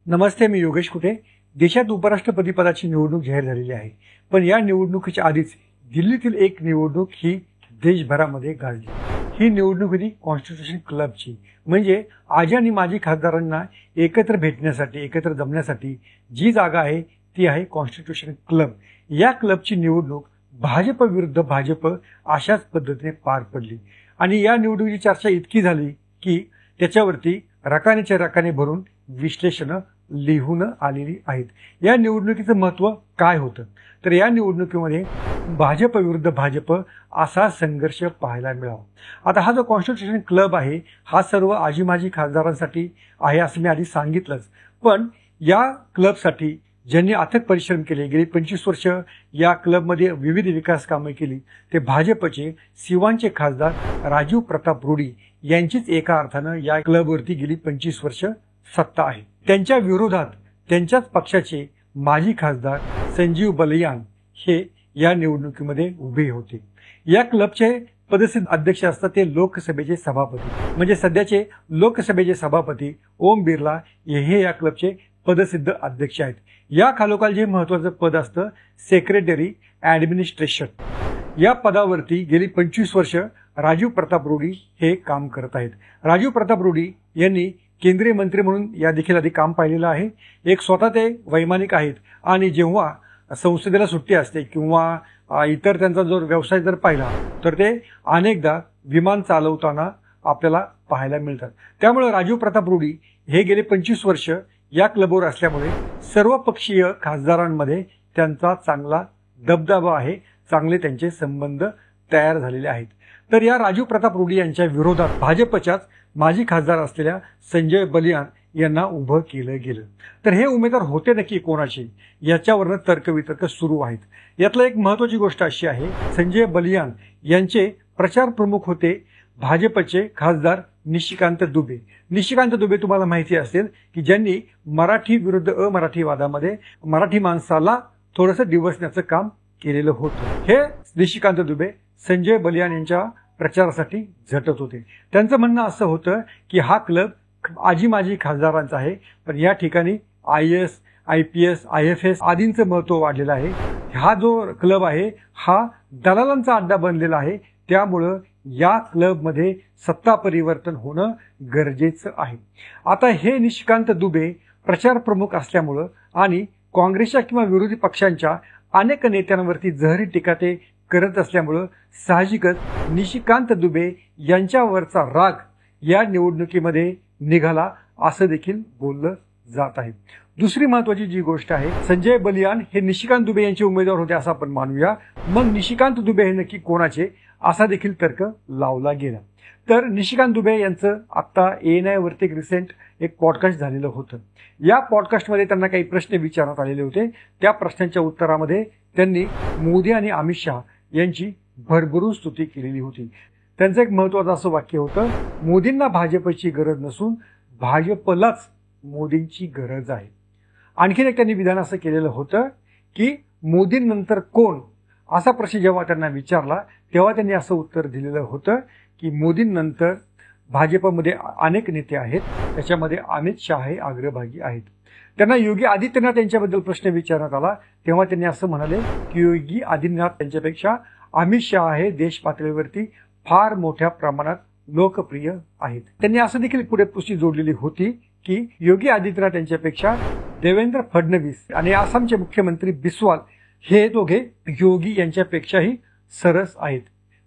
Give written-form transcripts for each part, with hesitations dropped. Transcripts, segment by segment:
नमस्ते, मी योगेश कुटे। देशात उपराष्ट्रपती पदाची निवडणूक जाहीर झालेली आहे, पण या निवडणुकीच्या आधीच दिल्लीतील एक निवडणूक ही देशभरामध्ये गाजली। ही निवडणूक होती कॉन्स्टिट्यूशन क्लबची, म्हणजे आजी आणि माजी खासदारांना एकत्र भेटण्यासाठी, एकत्र जमण्यासाठी जी जागा आहे ती आहे कॉन्स्टिट्यूशन क्लब। या क्लबची निवडणूक भाजप विरुद्ध भाजप अशाच पद्धतीने पार पडली आणि या निवडणुकीची चर्चा इतकी झाली की त्याच्यावरती रकानेच्या रकाने भरून विश्लेषण लिहून आलेली आहेत। या निवडणुकीचं महत्त्व काय होतं, तर या निवडणुकीमध्ये भाजप विरुद्ध भाजप असा संघर्ष पाहायला मिळाला। आता हा जो कॉन्स्टिट्यूशन क्लब आहे हा सर्व आजी माजी खासदारांसाठी आहे असं मी आधी सांगितलंच, पण या क्लबसाठी ज्यांनी अथक परिश्रम केले, गेली 25 वर्ष या क्लबमध्ये विविध विकास कामे केली, ते भाजपचे सिवानचे खासदार राजीव प्रताप रूडी यांचीच एका अर्थानं या क्लबवरती गेली 25 वर्ष सत्ता आहे। त्यांच्या विरोधात त्यांच्याच पक्षाचे माजी खासदार संजीव बलियान हे या निवडणुकीमध्ये उभे होते। या क्लबचे पदसिद्ध अध्यक्ष असतात ते लोकसभेचे सभापती, म्हणजे सध्याचे लोकसभेचे सभापती ओम बिर्ला हे या क्लबचे पदसिद्ध अध्यक्ष आहेत। या खालोखाल जे महत्त्वाचं पद असतं सेक्रेटरी ॲडमिनिस्ट्रेशन, या पदावरती गेली 25 वर्ष राजीव प्रताप रूडी हे काम करत आहेत। राजीव प्रताप रूडी यांनी केंद्रीय मंत्री म्हणून या देखील आधी काम पाहिलेलं आहे। एक स्वतः ते वैमानिक आहेत आणि जेव्हा संसदेला सुट्टी असते किंवा इतर त्यांचा जो व्यवसाय जर पाहिला तर ते अनेकदा विमान चालवताना आपल्याला पाहायला मिळतात। त्यामुळे राजीव प्रताप रूडी हे गेले 25 वर्ष या क्लबवर असल्यामुळे सर्व पक्षीय खासदारांमध्ये त्यांचा चांगला दबदबा आहे, चांगले त्यांचे संबंध तयार झालेले आहेत। तर या राजीव प्रताप रूडी यांच्या विरोधात भाजपच्याच माजी खासदार असलेल्या संजय बलियान यांना उभं केलं गेलं। तर हे उमेदवार होते नक्की कोणाचे, याच्यावरनं तर्कवितर्क सुरू आहेत। यातला एक महत्त्वाची गोष्ट अशी आहे, संजय बलियान यांचे प्रचार प्रमुख होते भाजपचे खासदार निशिकांत दुबे। निशिकांत दुबे तुम्हाला माहिती असेल की ज्यांनी मराठी विरुद्ध अमराठी वादामध्ये मराठी माणसाला थोडंसं डिवचण्याचं काम केलेलं होतं। हे निशिकांत दुबे संजय बलियान यांच्या प्रचारासाठी झटत होते। त्यांचं म्हणणं असं होतं की हा क्लब आजी माजी खासदारांचा आहे, पण या ठिकाणी IAS, IPS, IFS आदींचं महत्त्व वाढलेलं आहे। हा जो क्लब आहे हा दलालांचा अड्डा बनलेला आहे, त्यामुळं या क्लबमध्ये सत्ता परिवर्तन होणं गरजेचं आहे। आता हे निशिकांत दुबे प्रचार प्रमुख असल्यामुळं आणि काँग्रेसच्या किंवा विरोधी पक्षांच्या अनेक नेत्यांवरती जहरी टीका ते करत असल्यामुळं साहजिकच निशिकांत दुबे यांच्यावरचा राग या निवडणुकीमध्ये निघाला असं देखील बोललं जात आहे। दुसरी महत्त्वाची जी गोष्ट आहे, संजय बलियान हे निशिकांत दुबे यांचे उमेदवार होते असं आपण मानूया। मग निशिकांत दुबे हे नक्की कोणाचे असा देखील तर्क लावला गेला। तर निशिकांत दुबे यांचं आता ANI वरती एक रिसेंट एक पॉडकास्ट झालेलं होतं। या पॉडकास्टमध्ये त्यांना काही प्रश्न विचारण्यात आलेले होते। त्या प्रश्नांच्या उत्तरामध्ये त्यांनी मोदी आणि अमित शहा यांची भरभरून स्तुती केलेली होती। त्यांचं एक महत्त्वाचं असं वाक्य होतं, मोदींना भाजपची गरज नसून भाजपलाच मोदींची गरज आहे। आणखीन एक त्यांनी विधान असं केलेलं होतं की मोदींनंतर कोण असा प्रश्न जेव्हा त्यांना विचारला तेव्हा त्यांनी असं उत्तर दिलेलं होतं की मोदींनंतर भाजपमध्ये अनेक नेते आहेत, त्याच्यामध्ये अमित शहा हे अग्रभागी आहेत। त्यांना योगी आदित्यनाथ यांच्याबद्दल प्रश्न विचारण्यात आला तेव्हा त्यांनी असं म्हणाले की योगी आदित्यनाथ यांच्यापेक्षा अमित शहा हे देश पातळीवरती फार मोठ्या प्रमाणात लोकप्रिय आहेत। त्यांनी असं देखील पुढे पुष्टी जोडलेली होती की योगी आदित्यनाथ यांच्यापेक्षा देवेंद्र फडणवीस आणि आसामचे मुख्यमंत्री बिस्वाल हे दोघे योगी यांच्यापेक्षाही सरस आहेत।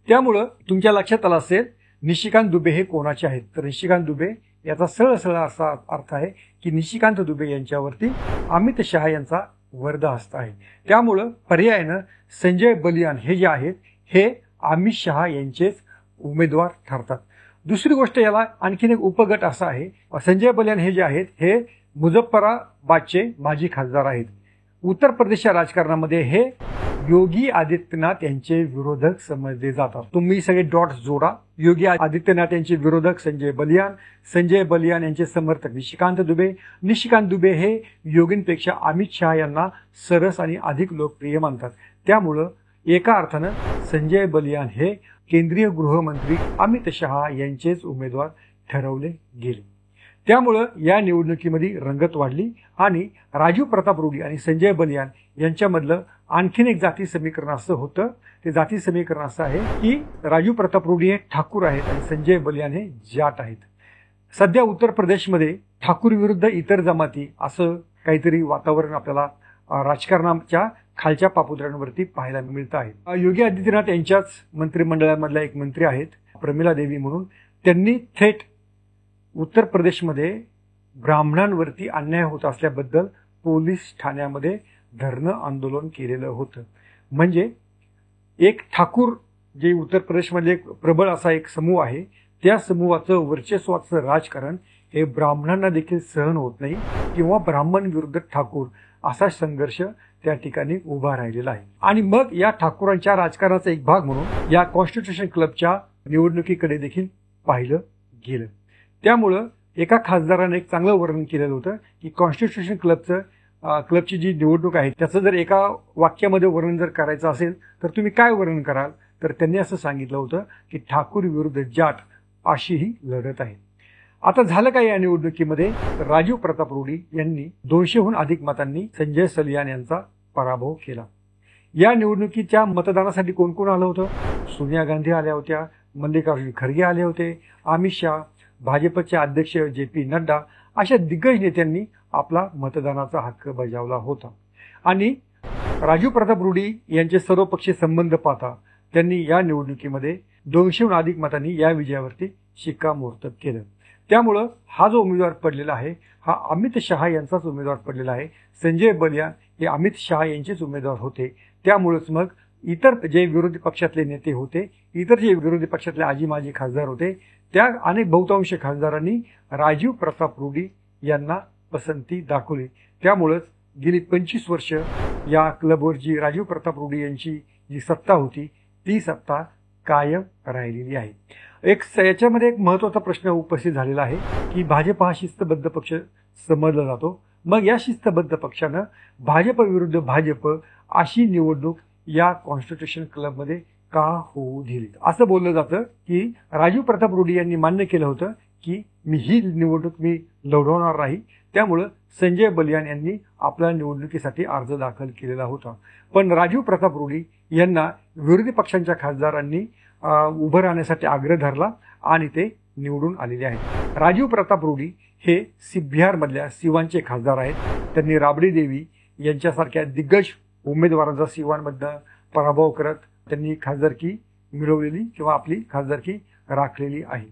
त्यामुळं तुमच्या लक्षात आलं असेल निशिकांत दुबे हे कोणाचे आहेत, तर निशिकांत दुबे याचा सरळ सरळ असा अर्थ आहे की निशिकांत दुबे यांच्यावरती अमित शहा यांचा वरदहस्त आहे। त्यामुळं पर्यायानं संजय बलियान हे जे आहेत हे अमित शहा यांचेच उमेदवार ठरतात। दुसरी गोष्ट याला आणखीन एक उपगट असा आहे, संजय बलियान हे जे आहेत हे मुझफ्फराबादचे माजी खासदार आहेत। उत्तर प्रदेशच्या राजकारणामध्ये हे योगी आदित्यनाथ यांचे विरोधक समजले जातात। तुम्ही सगळे डॉट्स जोडा, योगी आदित्यनाथ यांचे विरोधक संजय बलियान यांचे समर्थक निशिकांत दुबे, निशिकांत दुबे हे योगींपेक्षा अमित शहा यांना सरस आणि अधिक लोकप्रिय मानतात। त्यामुळं एका अर्थानं संजय बलियान हे केंद्रीय गृहमंत्री अमित शहा यांचेच उमेदवार ठरवले गेले। त्यामुळं या निवडणुकीमध्ये रंगत वाढली आणि राजीव प्रताप रुडी आणि संजय बलियान यांच्यामधलं आणखीन एक जाती समीकरण असं होतं. ते जाती समीकरण असं आहे की राजीव प्रताप रुडी हे ठाकूर आहेत आणि संजय बलियान हे जाट आहेत. सध्या उत्तर प्रदेशमध्ये ठाकूर विरुद्ध इतर जमाती असं काहीतरी वातावरण आपल्याला राजकारणाच्या खालच्या पापुद्र्यांवरती पाहायला मिळतं आहे. योगी आदित्यनाथ यांच्याच मंत्रिमंडळामधल्या एक मंत्री आहेत प्रमिला देवी म्हणून. त्यांनी थेट उत्तर प्रदेशमध्ये ब्राह्मणांवरती अन्याय होत असल्याबद्दल पोलीस ठाण्यामध्ये धरणं आंदोलन केलेलं होतं. म्हणजे एक ठाकूर जे उत्तर प्रदेशमधले एक प्रबळ असा एक समूह आहे, त्या समूहाचं वर्चस्वाचं राजकारण हे ब्राह्मणांना देखील सहन होत नाही किंवा ब्राह्मण विरुद्ध ठाकूर असा संघर्ष त्या ठिकाणी उभा राहिलेला आहे. आणि मग या ठाकूरांच्या राजकारणाचा एक भाग म्हणून या कॉन्स्टिट्यूशन क्लबच्या निवडणुकीकडे देखील पाहिलं गेलं. त्यामुळं एका खासदाराने एक चांगलं वर्णन केलेलं होतं की कॉन्स्टिट्यूशन क्लबची जी निवडणूक आहे त्याचं जर एका वाक्यामध्ये वर्णन जर करायचं असेल तर तुम्ही काय वर्णन कराल. तर त्यांनी असं सांगितलं होतं की ठाकूर विरुद्ध जाट अशी ही लढत आहे. आता झालं काय या निवडणुकीमध्ये, तर राजीव प्रताप रुडी यांनी 200हून अधिक मतांनी संजय सलियान यांचा पराभव केला. या निवडणुकीच्या मतदानासाठी कोण कोण आलं होतं. सोनिया गांधी आल्या होत्या, मल्लिकार्जुन खरगे आले होते, अमित शहा, भाजपचे अध्यक्ष JP नड्डा अशा दिग्गज नेत्यांनी आपला मतदानाचा हक्क बजावला होता. आणि राजीव प्रताप रुडी यांचे सर्वपक्षीय संबंध पाहता त्यांनी या निवडणुकीमध्ये 200हून अधिक मतांनी या विजयावरती शिक्कामोर्तब केलं. त्यामुळं हा जो उमेदवार पडलेला आहे हा अमित शहा यांचाच उमेदवार पडलेला आहे. संजय बलियान हे अमित शहा यांचेच उमेदवार होते. त्यामुळेच मग इतर जे विरोधी पक्षातले नेते होते, इतर जे विरोधी पक्षातले आजी माजी खासदार होते, त्या अनेक बहुतांश खासदारांनी राजीव प्रताप रुडी यांना पसंती दाखवली. त्यामुळेच गेली 25 वर्ष या क्लबवर जी राजीव प्रताप रुडी यांची जी सत्ता होती ती सत्ता कायम राहिलेली आहे. याच्यामध्ये एक महत्त्वाचा प्रश्न उपस्थित झालेला आहे की भाजप हा शिस्तबद्ध पक्ष समजला जातो. मग या शिस्तबद्ध पक्षानं भाजप विरुद्ध भाजप अशी निवडणूक या कॉन्स्टिट्यूशन क्लबमध्ये का होऊ दिली. असं बोललं जातं की राजीव प्रताप रुडी यांनी मान्य केलं होतं की ही निवडणूक मी लढवणार नाही. त्यामुळं संजय बलियान यांनी आपल्या निवडणुकीसाठी अर्ज दाखल केलेला होता. पण राजीव प्रताप रुडी यांना विरोधी पक्षांच्या खासदारांनी उभं राहण्यासाठी आग्रह धरला आणि ते निवडून आलेले आहेत. राजीव प्रताप रुडी हे बिहारमधल्या सिवानचे खासदार आहेत. त्यांनी राबडी देवी यांच्यासारख्या दिग्गज उमेदवारांचा सिवानमधनं पराभव करत त्यांनी खासदारकी मिळवलेली किंवा आपली खासदारकी राखलेली आहे.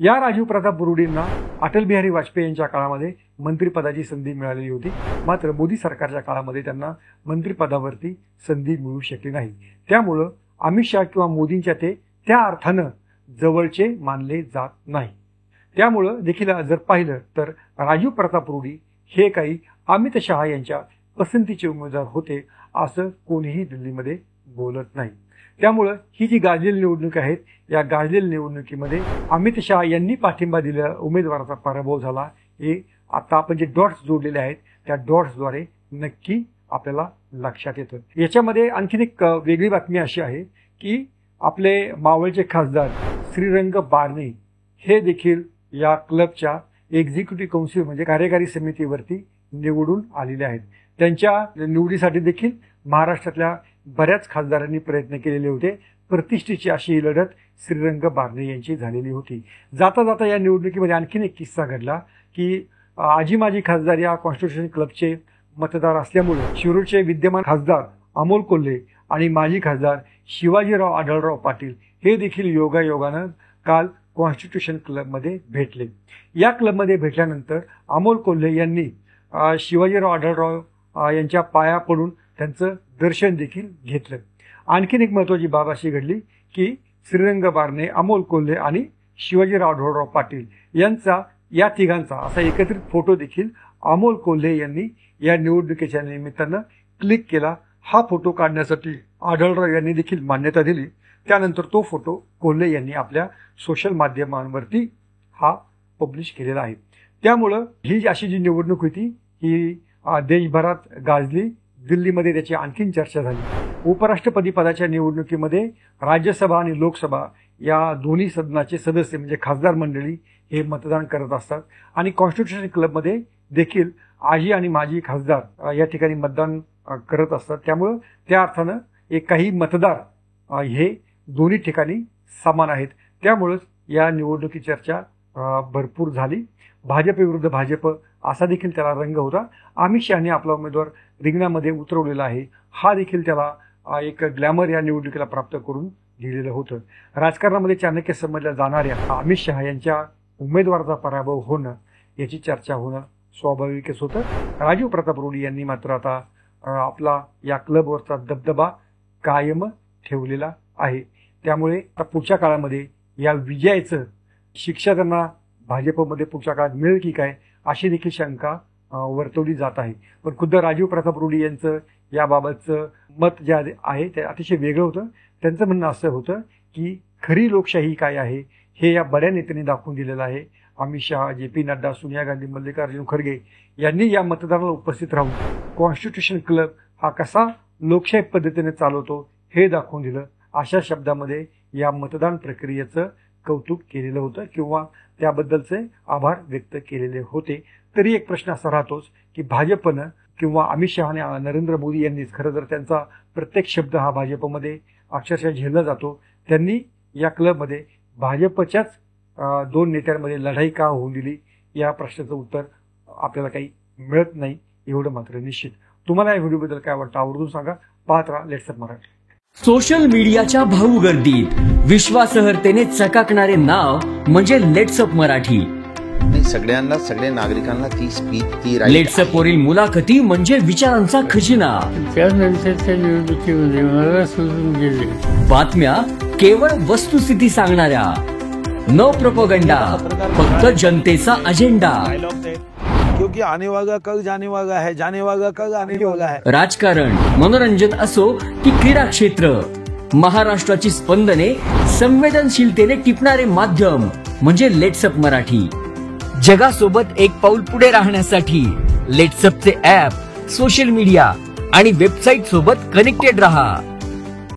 या राजीव प्रताप रुडींना अटल बिहारी वाजपेयी यांच्या काळामध्ये मंत्रिपदाची संधी मिळालेली होती. मात्र मोदी सरकारच्या काळामध्ये त्यांना मंत्रिपदावरती संधी मिळू शकली नाही. त्यामुळं अमित शहा किंवा मोदींच्या ते त्या अर्थानं जवळचे मानले जात नाही. त्यामुळं देखील जर पाहिलं तर राजीव प्रताप रुडी हे काही अमित शहा यांच्या पसंतीचे उमेदवार होते असं कोणीही दिल्लीमध्ये बोलत नाही. त्यामुळं ही जी गाजलेली निवडणूक आहेत या गाजलेल्या निवडणुकीमध्ये अमित शहा यांनी पाठिंबा दिलेल्या उमेदवाराचा पराभव झाला. हे आता आपण जे डॉट्स जोडलेले आहेत त्या डॉट्सद्वारे नक्की आपल्याला लक्षात येतं. याच्यामध्ये आणखीन एक वेगळी बातमी अशी आहे की आपले मावळचे खासदार श्रीरंग बारणे हे देखील या क्लबच्या एक्झिक्युटिव्ह काउन्सिल म्हणजे कार्यकारी समितीवरती निवडून आलेले आहेत. त्यांच्या निवडीसाठी देखील महाराष्ट्रातल्या बऱ्याच खासदारांनी प्रयत्न केलेले होते. प्रतिष्ठेची अशी ही लढत श्रीरंग बारणे यांची झालेली होती. जाता जाता या निवडणुकीमध्ये आणखीन एक किस्सा घडला की आजी माजी खासदार या कॉन्स्टिट्यूशन क्लबचे मतदार असल्यामुळे शिरूरचे विद्यमान खासदार अमोल कोल्हे आणि माजी खासदार शिवाजीराव आढळराव पाटील हे देखील योगायोगानं काल कॉन्स्टिट्यूशन क्लबमध्ये भेटले. या क्लबमध्ये भेटल्यानंतर अमोल कोल्हे यांनी शिवाजीराव आढळराव यांच्या पाया पडून त्यांचं दर्शन देखील घेतलं. आणखीन एक महत्त्वाची बाब अशी घडली की श्रीरंग बारणे, अमोल कोल्हे आणि शिवाजीराव आढळराव पाटील यांचा या तिघांचा असा एकत्रित फोटो देखील अमोल कोल्हे यांनी या निवडणुकीच्या निमित्तानं क्लिक केला. हा फोटो काढण्यासाठी आढळराव यांनी देखील मान्यता दिली. त्यानंतर तो फोटो कोल्हे यांनी आपल्या सोशल माध्यमांवरती हा पब्लिश केलेला आहे. त्यामुळं ही अशी जी निवडणूक होती ही देशभरात गाजली. दिल्लीमध्ये त्याची आणखीन चर्चा झाली. उपराष्ट्रपती पदाच्या निवडणुकीमध्ये राज्यसभा आणि लोकसभा या दोन्ही सदनाचे सदस्य म्हणजे खासदार मंडळी हे मतदान करत असतात आणि कॉन्स्टिट्यूशन क्लबमध्ये देखील आजी आणि माजी खासदार या ठिकाणी मतदान करत असतात. त्यामुळं त्या अर्थानं काही मतदार हे दोन्ही ठिकाणी समान आहेत. त्यामुळंच या निवडणुकीची चर्चा भरपूर झाली. भाजप विरुद्ध भाजप असा देखील त्याला रंग होता. अमित शहाने आपला उमेदवार रिंगणामध्ये उतरवलेला आहे, हा देखील त्याला एक ग्लॅमर या निवडणुकीला प्राप्त करून दिलेलं होतं. राजकारणामध्ये चाणक्य समजल्या जाणाऱ्या अमित शहा यांच्या उमेदवाराचा पराभव होणं याची चर्चा होणं स्वाभाविकच होतं. राजीव प्रताप रुडी यांनी मात्र आता आपला या क्लबवरचा दबदबा कायम ठेवलेला आहे. त्यामुळे आता पुढच्या काळामध्ये या विजयाचं शिक्षा त्यांना भाजपमध्ये पुढच्या काळात मिळेल की काय अशी देखील शंका वर्तवली जात आहे. पण खुद्द राजीव प्रताप रुडी यांचं याबाबतचं मत जे आहे ते अतिशय वेगळं होतं. त्यांचं म्हणणं असं होतं की खरी लोकशाही काय आहे हे या बड्या नेत्यांनी दाखवून दिलेलं आहे. अमित शहा, JP नड्डा, सोनिया गांधी, मल्लिकार्जुन खरगे यांनी या मतदानाला उपस्थित राहून कॉन्स्टिट्यूशन क्लब हा कसा लोकशाही पद्धतीने चालवतो हे दाखवून दिलं. अशा शब्दामध्ये या मतदान प्रक्रियेचं कौतुक केलेलं होतं किंवा त्याबद्दलचे आभार व्यक्त केलेले होते. तरी एक प्रश्न असा राहतोच की भाजपनं किंवा अमित शहाने, नरेंद्र मोदी यांनीच खरं तर त्यांचा प्रत्येक शब्द हा भाजपमध्ये अक्षरशः झेलला जातो. त्यांनी या क्लबमध्ये भाजपच्याच दोन नेत्यांमध्ये लढाई का होऊन दिली या प्रश्नाचं उत्तर आपल्याला काही मिळत नाही एवढं मात्र निश्चित. तुम्हाला या व्हिडिओबद्दल काय वाटतं आवर्जून सांगा. पाहत राहा लेट्स अप मराठी. सोशल मीडियाच्या भाऊ गर्दीत विश्वासार्हतेने चकाकणारे नाव म्हणजे लेट्स अप मराठी. सगळ्यांना, सगळ्या नागरिकांना ती स्पीच, ती लेट्स अप वरील मुलाखती म्हणजे विचारांचा खजिना. त्यानंतरच्या निवडणुकीमध्ये मला सोडून गेले. बातम्या केवळ वस्तुस्थिती सांगणाऱ्या, न प्रोपगंडा, फक्त जनतेचा अजेंडा. क्योंकि आने वाला कल जाने वाला है, जाने वाला कल आने वाला है. राजकारण, मनोरंजन असो की क्रीडा क्षेत्र, महाराष्ट्राची स्पंदने संवेदनशीलतेने टिपणारे माध्यम म्हणजे लेट्स अप मराठी. जगासोबत एक पाऊल पुढे राहण्यासाठी लेट्स अपचे ऍप, सोशल मीडिया आणि वेबसाईट सोबत कनेक्टेड रहा.